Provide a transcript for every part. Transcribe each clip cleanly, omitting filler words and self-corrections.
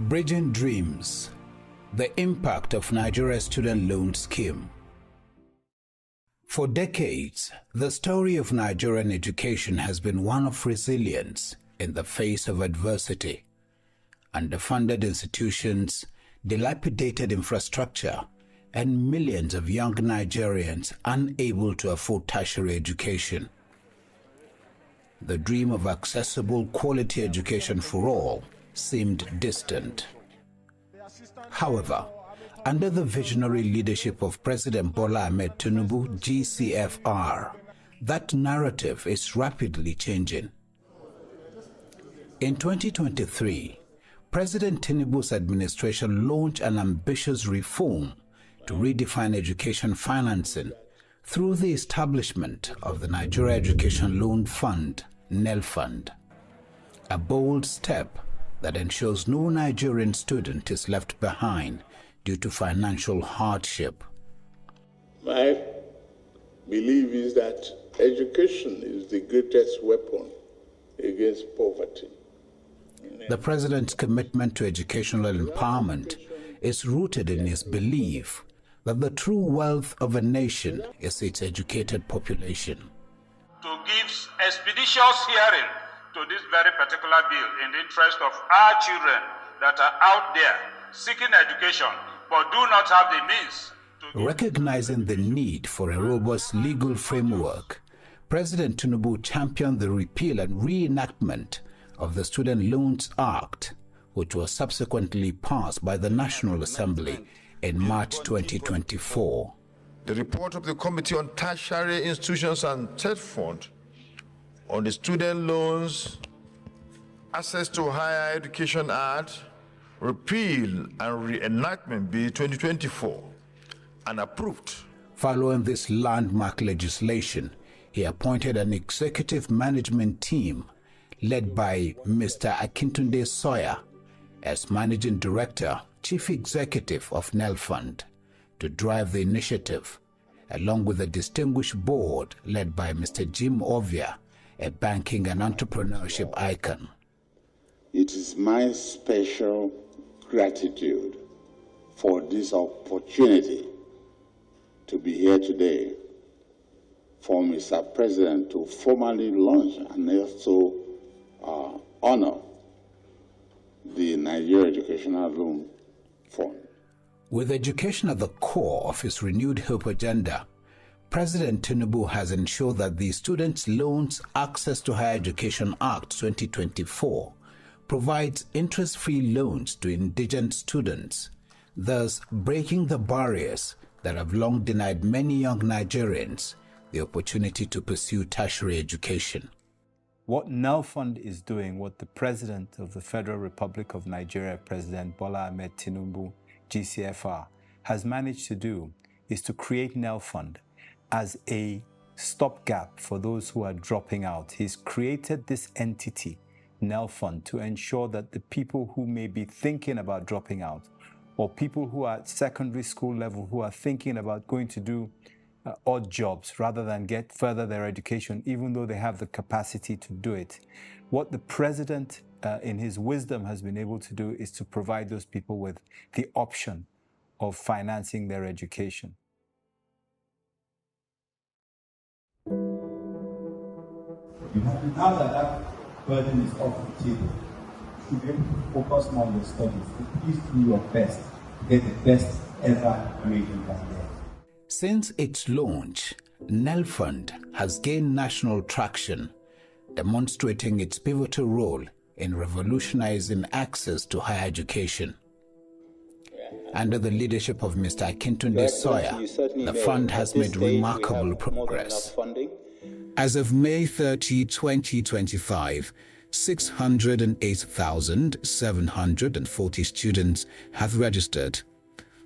Bridging Dreams, the impact of Nigeria's student loan scheme. For decades, the story of Nigerian education has been one of resilience in the face of adversity. Underfunded institutions, dilapidated infrastructure, and millions of young Nigerians unable to afford tertiary education. The dream of accessible, quality education for all seemed distant. However, under the visionary leadership of President Bola Ahmed Tinubu, GCFR, that narrative is rapidly changing. In 2023, President Tinubu's administration launched an ambitious reform to redefine education financing through the establishment of the Nigeria Education Loan Fund, (NELFund), a bold step that ensures no Nigerian student is left behind due to financial hardship. My belief is that education is the greatest weapon against poverty. The President's commitment to educational empowerment is rooted in his belief that the true wealth of a nation is its educated population. To give expeditious hearing to this very particular bill in the interest of our children that are out there seeking education but do not have the means to... Recognizing the need for a robust legal framework, President Tinubu championed the repeal and reenactment of the Student Loans Act, which was subsequently passed by the National Assembly in March 2024. The report of the Committee on Tertiary Institutions and Third Fund on the Student Loans, Access to Higher Education Act, Repeal and Reenactment Bill 2024, and approved. Following this landmark legislation, he appointed an executive management team led by Mr. Akintunde Sawyer as Managing Director, Chief Executive of NELFund, to drive the initiative, along with a distinguished board led by Mr. Jim Ovia, a banking and entrepreneurship icon. It is my special gratitude for this opportunity to be here today, for Mr. President to formally launch and also honor the Nigeria Educational Loan Fund. With education at the core of his renewed hope agenda, President Tinubu has ensured that the Students' Loans Access to Higher Education Act 2024 provides interest-free loans to indigent students, thus breaking the barriers that have long denied many young Nigerians the opportunity to pursue tertiary education. What NELFund is doing, what the President of the Federal Republic of Nigeria, President Bola Ahmed Tinubu, GCFR, has managed to do is to create NELFund as a stopgap for those who are dropping out. He's created this entity, NELFund, to ensure that the people who may be thinking about dropping out, or people who are at secondary school level who are thinking about going to do odd jobs rather than get further their education, even though they have the capacity to do it. What the President, in his wisdom, has been able to do is to provide those people with the option of financing their education. Now that that burden is off the table, you should be able to focus more on your studies. Please do your best to get the best ever grade you can get. Since its launch, NELFund has gained national traction, demonstrating its pivotal role in revolutionizing access to higher education. Under the leadership of Mr. Akintunde Sawyer, the fund has made remarkable progress. As of May 30, 2025, 608,740 students have registered.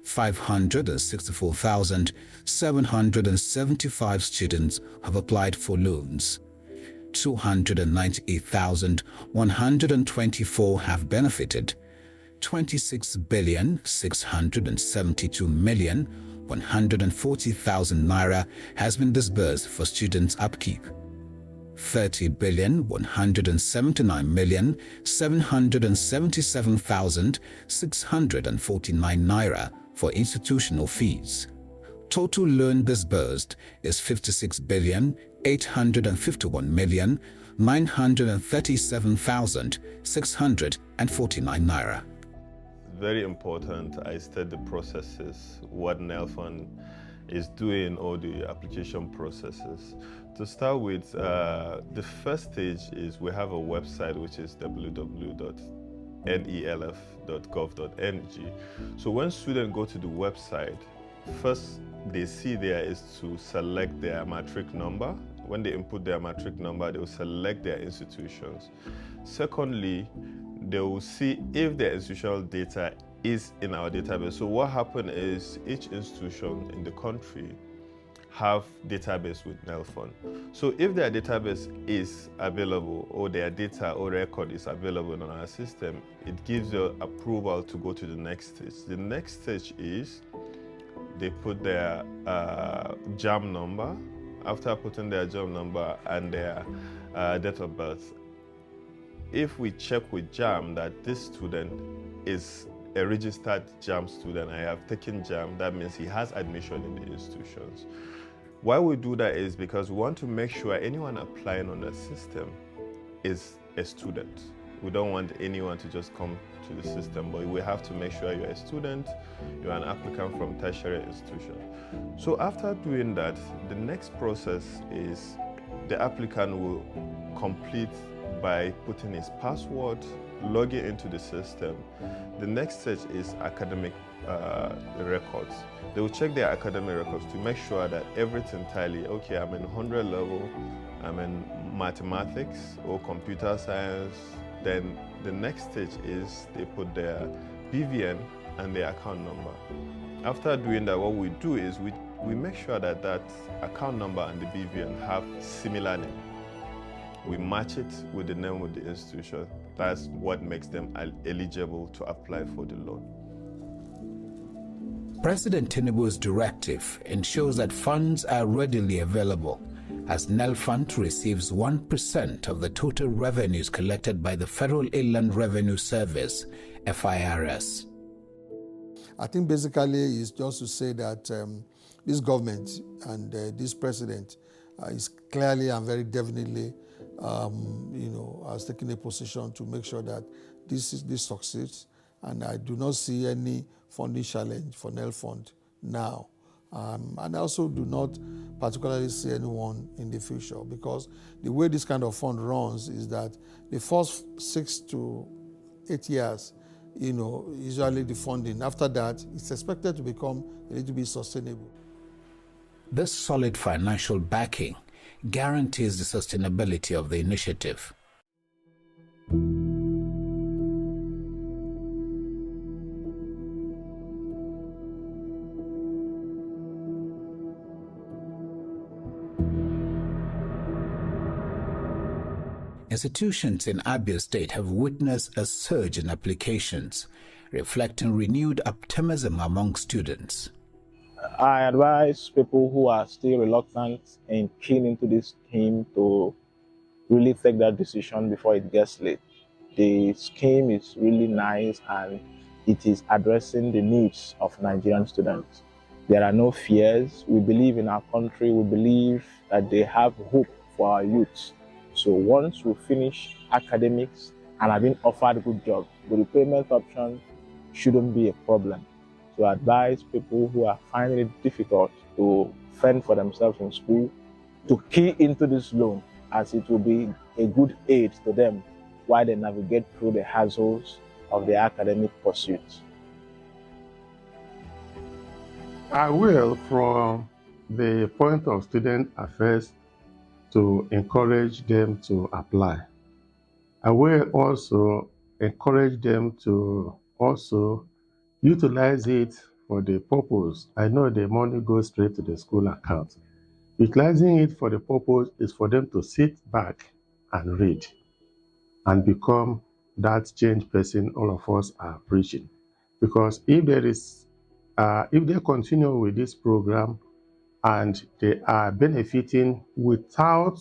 564,775 students have applied for loans. 298,124 have benefited. 26,672,140,000 naira has been disbursed for students' upkeep. 30,179,777,649 naira for institutional fees. Total loan disbursed is 56,851,937,649 naira. Very important, I state the processes, what NELFund is doing, all the application processes. To start with, the first stage is we have a website which is www.nelf.gov.ng. So when students go to the website, first they see there is to select their matric number. When they input their matric number, they will select their institutions. Secondly, they will see if their institutional data is in our database. So what happened is each institution in the country have database with NELFund. So if their database is available or their data or record is available on our system, it gives you approval to go to the next stage. The next stage is they put their JAM number. After putting their JAM number and their date of birth, if we check with JAM that this student is a registered JAM student, I have taken JAM, that means he has admission in the institutions. Why we do that is because we want to make sure anyone applying on the system is a student. We don't want anyone to just come to the system, but we have to make sure you're a student, you're an applicant from tertiary institution. So after doing that, the next process is the applicant will complete by putting his password, logging into the system. The next stage is academic records. They will check their academic records to make sure that everything tally. Okay, I'm in 100 level, I'm in mathematics or computer science. Then the next stage is they put their BVN and their account number. After doing that, what we do is we make sure that that account number and the BVN have similar name. We match it with the name of the institution. That's what makes them eligible to apply for the loan. President Tinubu's directive ensures that funds are readily available, as NELFund receives 1% of the total revenues collected by the Federal Inland Revenue Service, FIRS. I think basically it's just to say that this government and this president is clearly and very definitely has taken a position to make sure that this succeeds, and I do not see any funding challenge for NELFund now. And I also do not particularly see anyone in the future, because the way this kind of fund runs is that the first 6 to 8 years, usually the funding. After that, it's expected to become a little bit sustainable. This solid financial backing guarantees the sustainability of the initiative. Institutions in Abia State have witnessed a surge in applications, reflecting renewed optimism among students. I advise people who are still reluctant and keen into this scheme to really take that decision before it gets late. The scheme is really nice and it is addressing the needs of Nigerian students. There are no fears. We believe in our country. We believe that they have hope for our youth. So once we finish academics and have been offered a good job, the repayment option shouldn't be a problem. So I advise people who are finding it difficult to fend for themselves in school to key into this loan, as it will be a good aid to them while they navigate through the hassles of their academic pursuits. I will, from the point of student affairs, to encourage them to apply. I will also encourage them to also utilize it for the purpose. I know the money goes straight to the school account. Utilizing it for the purpose is for them to sit back and read and become that change person all of us are preaching. Because if they continue with this program and they are benefiting without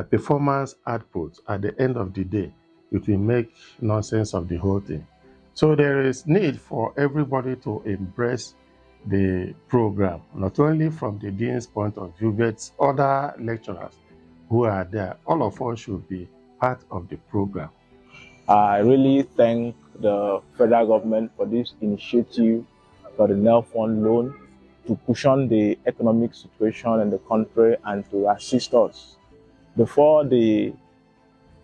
performance output at the end of the day, it will make nonsense of the whole thing. So there is need for everybody to embrace the program, not only from the dean's point of view, but other lecturers who are there. All of us should be part of the program. I really thank the federal government for this initiative for the NEL Fund loan to cushion the economic situation in the country and to assist us. Before the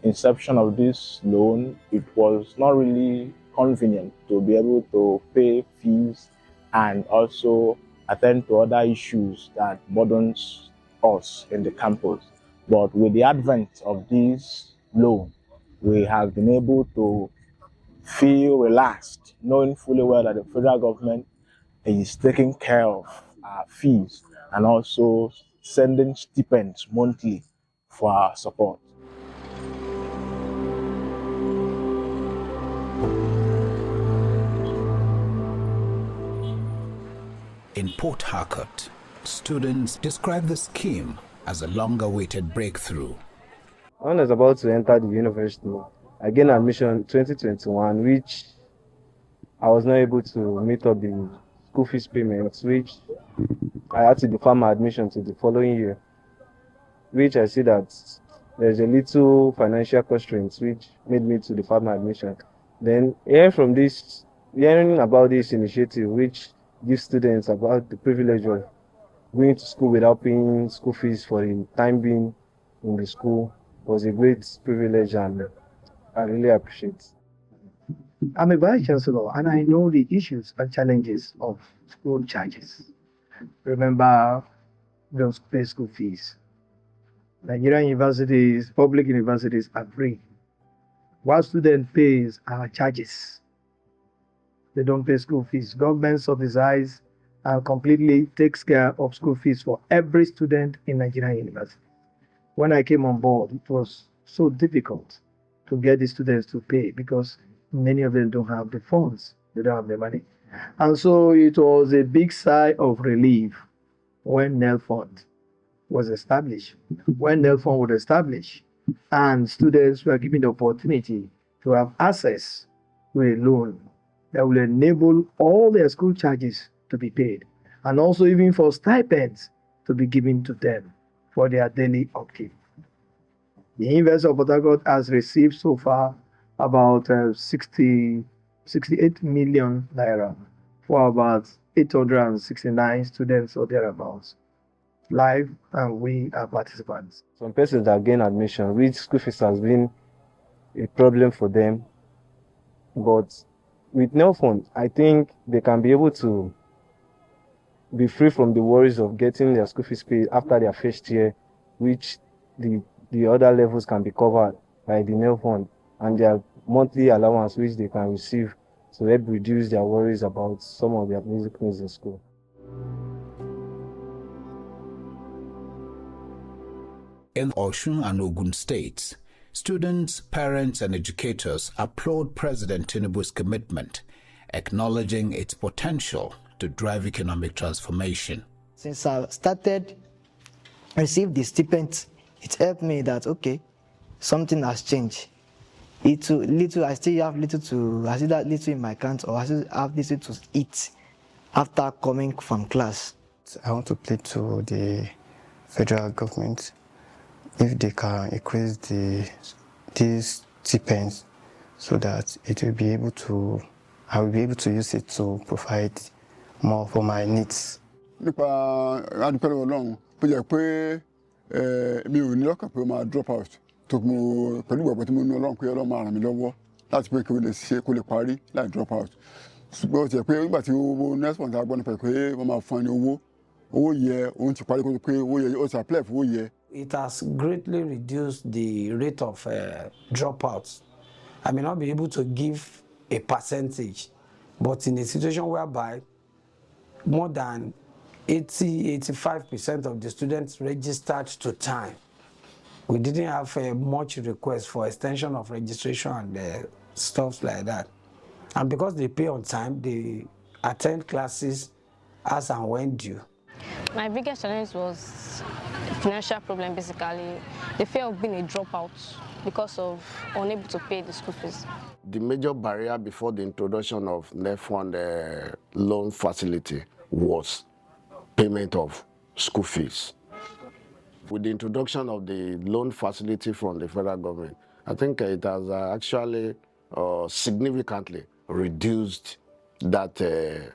inception of this loan, it was not really convenient to be able to pay fees and also attend to other issues that burdens us in the campus. But with the advent of this loan, we have been able to feel relaxed, knowing fully well that the federal government is taking care of our fees and also sending stipends monthly for our support. In Port Harcourt, students describe the scheme as a long-awaited breakthrough. When I was about to enter the university, I gained admission in 2021, which I was not able to meet up the school fees payments, which I had to defer my admission to the following year, which I see that there's a little financial constraints which made me to defer my admission. Then hearing about this initiative, which gives students about the privilege of going to school without paying school fees for the time being in the school, was a great privilege, and I really appreciate it. I'm a vice chancellor and I know the issues and challenges of school charges. Remember, we don't pay school fees. Nigerian universities, public universities are free. While student pays our charges, they don't pay school fees. Government subsidizes and completely takes care of school fees for every student in Nigerian university. When I came on board, it was so difficult to get the students to pay because many of them don't have the funds, they don't have the money. And so it was a big sigh of relief when NEL Fund was established. When NEL Fund was established and students were given the opportunity to have access to a loan that will enable all their school charges to be paid, and also even for stipends to be given to them for their daily upkeep. The University of Port Harcourt has received so far about 68 million naira for about 869 students or thereabouts. Live, and we are participants. Some persons that gain admission, which school fees has been a problem for them, but with NEL Fund, I think they can be able to be free from the worries of getting their school fees paid after their first year, which the other levels can be covered by the NEL Fund, and their monthly allowance which they can receive to help reduce their worries about some of their music needs in school. In Osun and Ogun states, students, parents, and educators applaud President Tinubu's commitment, acknowledging its potential to drive economic transformation. Since I started received the stipend, it helped me that okay, something has changed. I still have little in my account, or I still have little to eat after coming from class. I want to plead to the federal government if they can increase these stipends so that it will be able to, I will be able to use it to provide more for my needs. Nípa adúpẹ́ Ọlọ́run bó jẹ́ pé mi ò ní lọ́kàn pé máa drop out tó mo pẹ̀lú ìgbàgbọ́ tí mo ní Ọlọ́run pé Ọlọ́run máa ràn mí lọ́wọ́ láti pé kí o lè ṣe kó lè parí láì drop out. Ṣùgbọ́n ó ti jẹ́ pé nígbà tí owó next month agbọ́n nípa pé wọ́n máa fún ẹni owó yẹ òun ti parí kó tó pé owó yẹ ó ti apply fún owó yẹ. It has greatly reduced the rate of dropouts. I may not be able to give a percentage, but in a situation whereby more than 85% of the students registered to time, we didn't have much request for extension of registration and stuff like that. And because they pay on time, they attend classes as and when due. My biggest challenge was financial problem basically. the fear of being a dropout because of unable to pay the school fees. The major barrier before the introduction of NEFund loan facility was payment of school fees. With the introduction of the loan facility from the federal government, I think it has actually significantly reduced that, that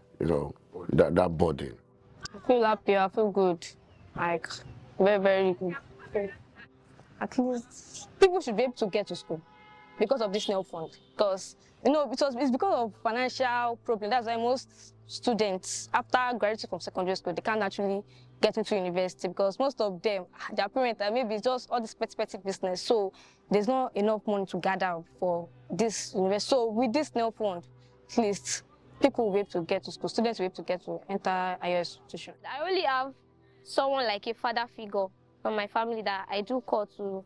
burden. I feel happy, I feel good, like very, very good. At least people should be able to get to school because of this NEFund. Because, it's because of financial problem. That's why most students, after graduating from secondary school, they can't actually get into university because most of them, their parents, maybe it's just all this petty business. So there's not enough money to gather for this university. So with this NEFund, at least people will be able to get to school, students will be able to get to enter higher institution. I only have someone like a father figure from my family that I do call to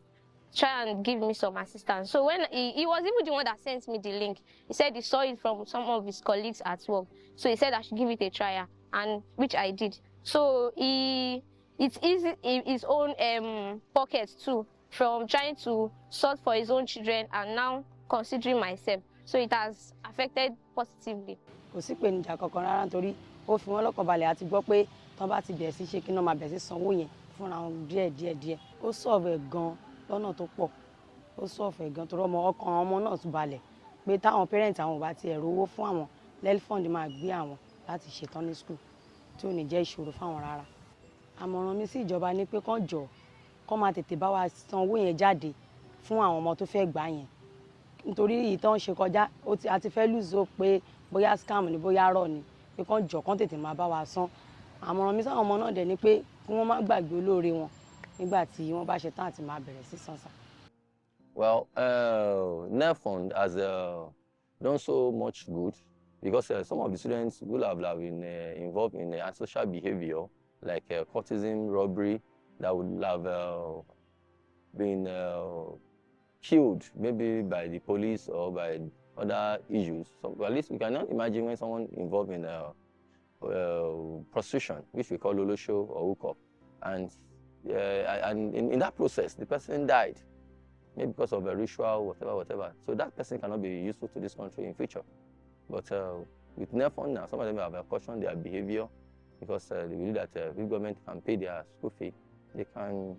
try and give me some assistance. So when he was even the one that sent me the link, he said he saw it from some of his colleagues at work. So he said I should give it a try, and which I did. So it's easy in his own pocket too, from trying to sort for his own children and now considering myself. So it has affected positively. Kò sí ìpèníjà kankan rárá nítorí ó fi wọ́n lọ́kàn balẹ̀ àti gbọ́ pé tán bá ti bẹ̀rẹ̀ sí ṣe kí wọ́n máa bẹ̀rẹ̀ sí sanwó yẹn fúnra wọn díẹ̀. Ó solve gan lọ́nà tó pọ̀. Ó solve gan torí ọkàn ọmọ náà tún balẹ̀ pé táwọn parents àwọn ò bá ti ẹ̀rọ owó fún àwọn NEFund máa gbé àwọn láti ṣetán ní school tí ò ní jẹ́ ìṣòro fáwọn rárá. Àmọ̀ràn mi sí ìjọba ni pé kán jọ̀ọ́ kán máa tètè bá wa san owó yẹn jáde fún àwọn ọmọ tó fẹ́ gbà yẹn. Nítorí ìtàn ṣe kọjá a ti fẹ́ lose hope pé bóyá scam ni bóyá rọ̀ ni pé kán jọ̀ọ́ kán tètè máa bá wa san. Àmọ̀ràn mi sáwọn ọmọ náà dẹ̀ ni pé kí wọ́n má gbàgbé olóore wọn nígbà tí wọ́n bá ṣe tán àti máa bẹ̀rẹ̀ sí san sa. Well, NEFund has done so much good because some of the students will have been involved in antisocial behavior like courtesan, robbery, that would have been killed maybe by the police or by other issues. So at least we cannot imagine when someone involved in prostitution, which we call lolosho or hookup, and in that process, the person died, maybe because of a ritual, whatever. So that person cannot be useful to this country in future. But with NEFund now, some of them have cautioned their behavior because they believe that if government can pay their school fee, they can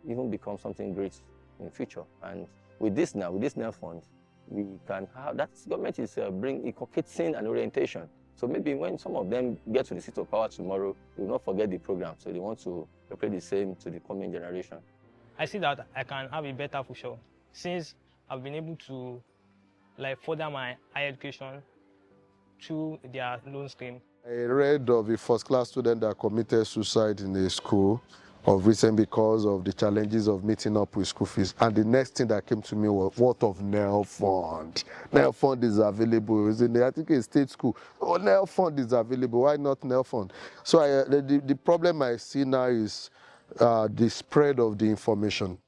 even become something great in future. And with this NEFund, we can have that government is inculcating an orientation. So maybe when some of them get to the seat of power tomorrow, they will not forget the program. So they want to repeat the same to the coming generation. I see that I can have a better future since I've been able to further my higher education through their loan scheme. I read of a first-class student that committed suicide in a school of recent because of the challenges of meeting up with school fees. And the next thing that came to me was, what of NEFund? NEFund is available. I think a state school. Oh, NEFund is available. Why not NEFund? So the problem I see now is the spread of the information.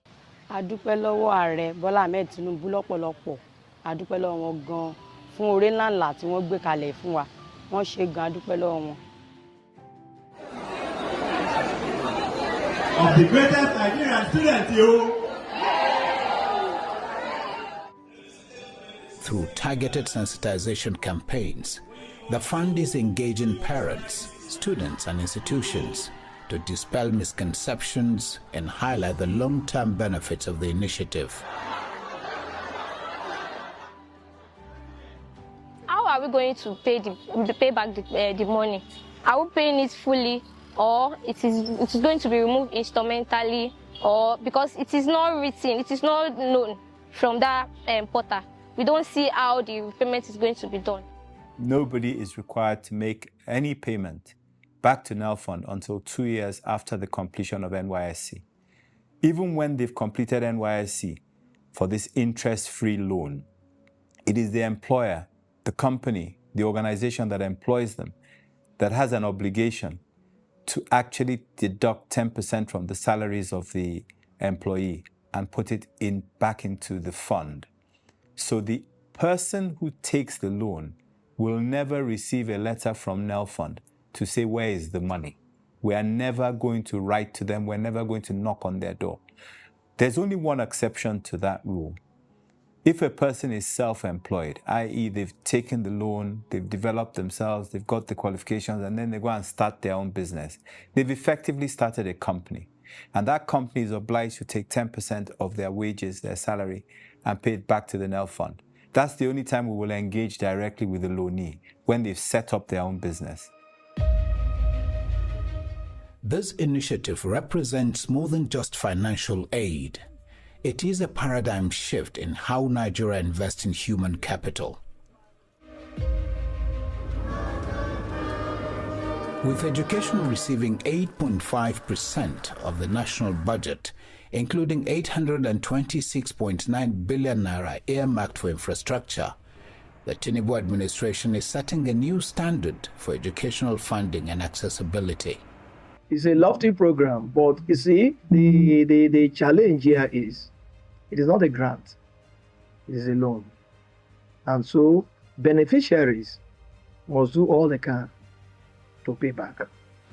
A dúpẹ́ lọ́wọ́ Ààrẹ Bọ́lá Ahmed Tinubu lọ́pọ̀lọpọ̀. A dúpẹ́ lọ́wọ́ wọn gan fún oore ńláńlá tí wọ́n gbé kalẹ̀ fún wa. Wọ́n ṣe gan, a dúpẹ́ lọ́wọ́ wọn. Of the greatest Nigerian students, Through targeted sensitization campaigns, the fund is engaging parents, students, and institutions to dispel misconceptions and highlight the long-term benefits of the initiative. How are we going to pay back the money? Are we paying it fully, or it is going to be removed instrumentally, or because it is not written, it is not known from that portal? We don't see how the payment is going to be done. Nobody is required to make any payment back to NEFund until 2 years after the completion of NYSC. Even when they've completed NYSC for this interest-free loan, it is the employer, the company, the organization that employs them that has an obligation to actually deduct 10% from the salaries of the employee and put it back into the fund. So the person who takes the loan will never receive a letter from NEFund to say, where is the money? We are never going to write to them. We're never going to knock on their door. There's only one exception to that rule. If a person is self-employed, i.e. they've taken the loan, they've developed themselves, they've got the qualifications, and then they go and start their own business, they've effectively started a company. And that company is obliged to take 10% of their wages, their salary, and pay it back to the NEL fund. That's the only time we will engage directly with the loanee, when they've set up their own business. This initiative represents more than just financial aid. It is a paradigm shift in how Nigeria invests in human capital. With education receiving 8.5% of the national budget, including 826.9 billion naira earmarked for infrastructure, the Tinubu administration is setting a new standard for educational funding and accessibility. It's a lofty program, but you see, the challenge here is, it is not a grant, it is a loan. And so beneficiaries must do all they can to pay back.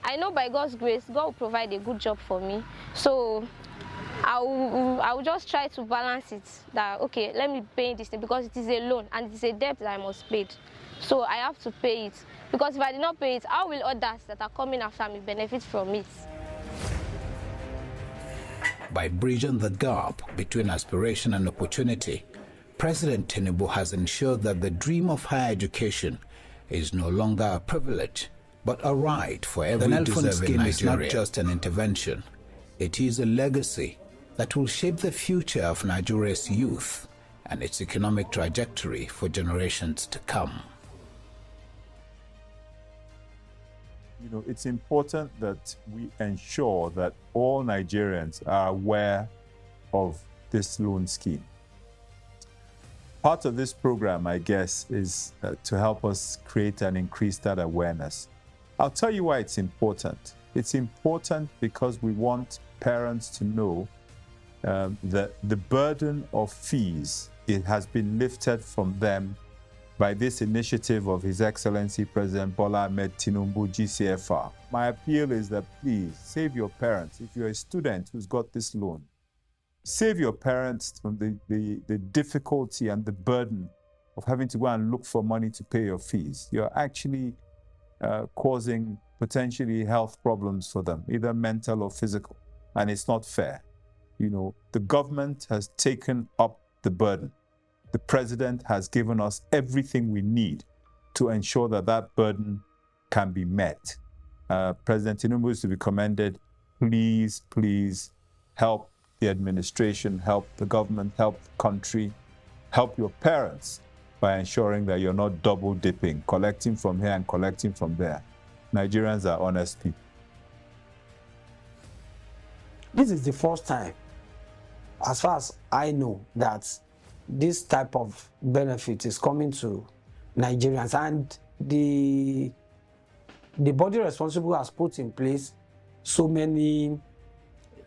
I know by God's grace, God will provide a good job for me. So I will just try to balance it, that, okay, let me pay this thing, because it is a loan and it is a debt that I must pay. So I have to pay it, because if I did not pay it, how will others that are coming after me benefit from it? By bridging the gap between aspiration and opportunity, President Tinubu has ensured that the dream of higher education is no longer a privilege, but a right for every deserving Nigerian. Is not just an intervention. It is a legacy that will shape the future of Nigeria's youth and its economic trajectory for generations to come. You know, it's important that we ensure that all Nigerians are aware of this loan scheme. Part of this program, I guess, is to help us create and increase that awareness. I'll tell you why it's important. It's important because we want parents to know that the burden of fees, it has been lifted from them by this initiative of His Excellency President Bola Ahmed Tinubu, GCFR. My appeal is that please save your parents. If you're a student who's got this loan, save your parents from the difficulty and the burden of having to go and look for money to pay your fees. You're actually causing potentially health problems for them, either mental or physical, and it's not fair. You know, the government has taken up the burden. The president has given us everything we need to ensure that that burden can be met. President Tinubu is to be commended. Please, please help the administration, help the government, help the country, help your parents by ensuring that you're not double dipping, collecting from here and collecting from there. Nigerians are honest people. This is the first time, as far as I know, that this type of benefit is coming to Nigerians, and the body responsible has put in place so many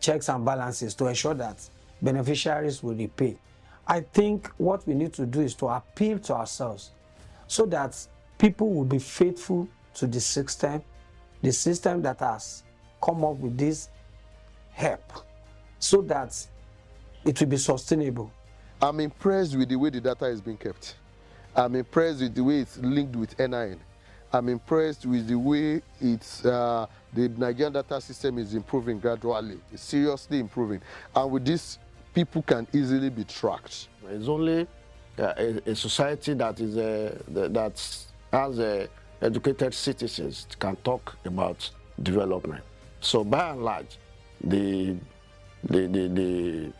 checks and balances to ensure that beneficiaries will repay. I think what we need to do is to appeal to ourselves so that people will be faithful to the system that has come up with this help, so that it will be sustainable. I'm impressed with the way the data is being kept. I'm impressed with the way it's linked with NIN. I'm impressed with the way it's the Nigerian data system is improving gradually. It's seriously improving. And with this, people can easily be tracked. It's only a society that is that has educated citizens can talk about development. So by and large, the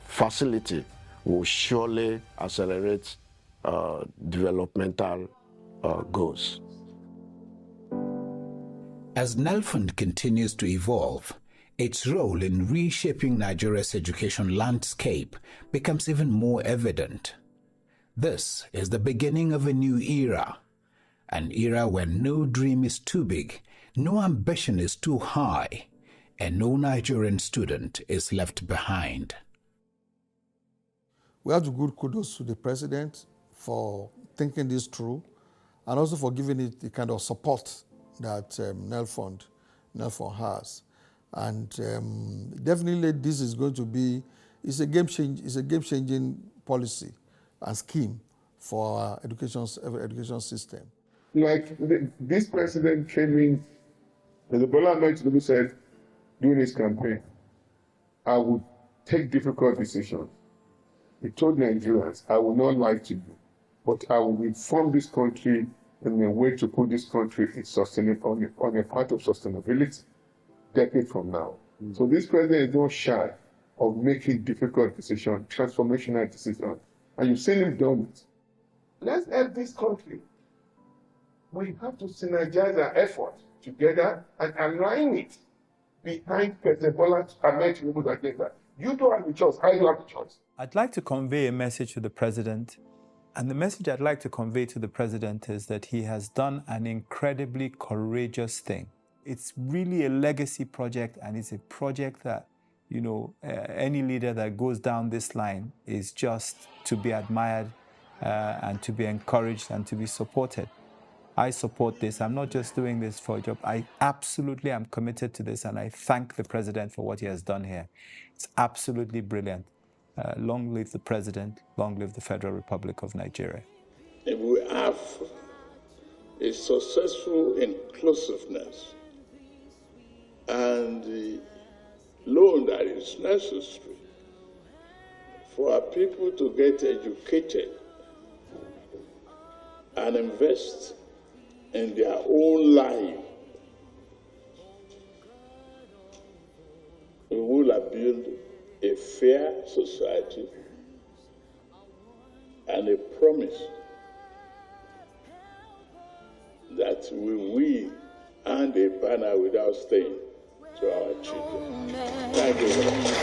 facility will surely accelerate developmental goals. As NEL Fund continues to evolve, its role in reshaping Nigeria's education landscape becomes even more evident. This is the beginning of a new era, an era where no dream is too big, no ambition is too high, and no Nigerian student is left behind. We have to give kudos to the president for thinking this through, and also for giving it the kind of support that NEL Fund has. And definitely this is going to be it's a game-changing policy and scheme for our education system. Like this president came in, as Bola Ahmed Tinubu said during his campaign, I would take difficult decisions. He told Nigerians, I will not lie to you, but I will reform this country in a way to put this country on a path of sustainability decade from now. So this president is not shy of making difficult decisions, transformational decisions, and you've seen him do it. Let's help this country. We have to synergize our efforts together and align it behind President Bola Ahmed Tinubu's agenda. You don't have a choice. I don't have a choice. I'd like to convey a message to the president. And the message I'd like to convey to the president is that he has done an incredibly courageous thing. It's really a legacy project, and it's a project that, you know, any leader that goes down this line is just to be admired and to be encouraged and to be supported. I support this. I'm not just doing this for a job. I absolutely am committed to this, and I thank the president for what he has done here. It's absolutely brilliant. Long live the president. Long live the Federal Republic of Nigeria. If we have a successful inclusiveness and the loan that is necessary for our people to get educated and invest in their own life, we will have built a fair society and a promise that we earn a banner without staying to our children. Thank you very much.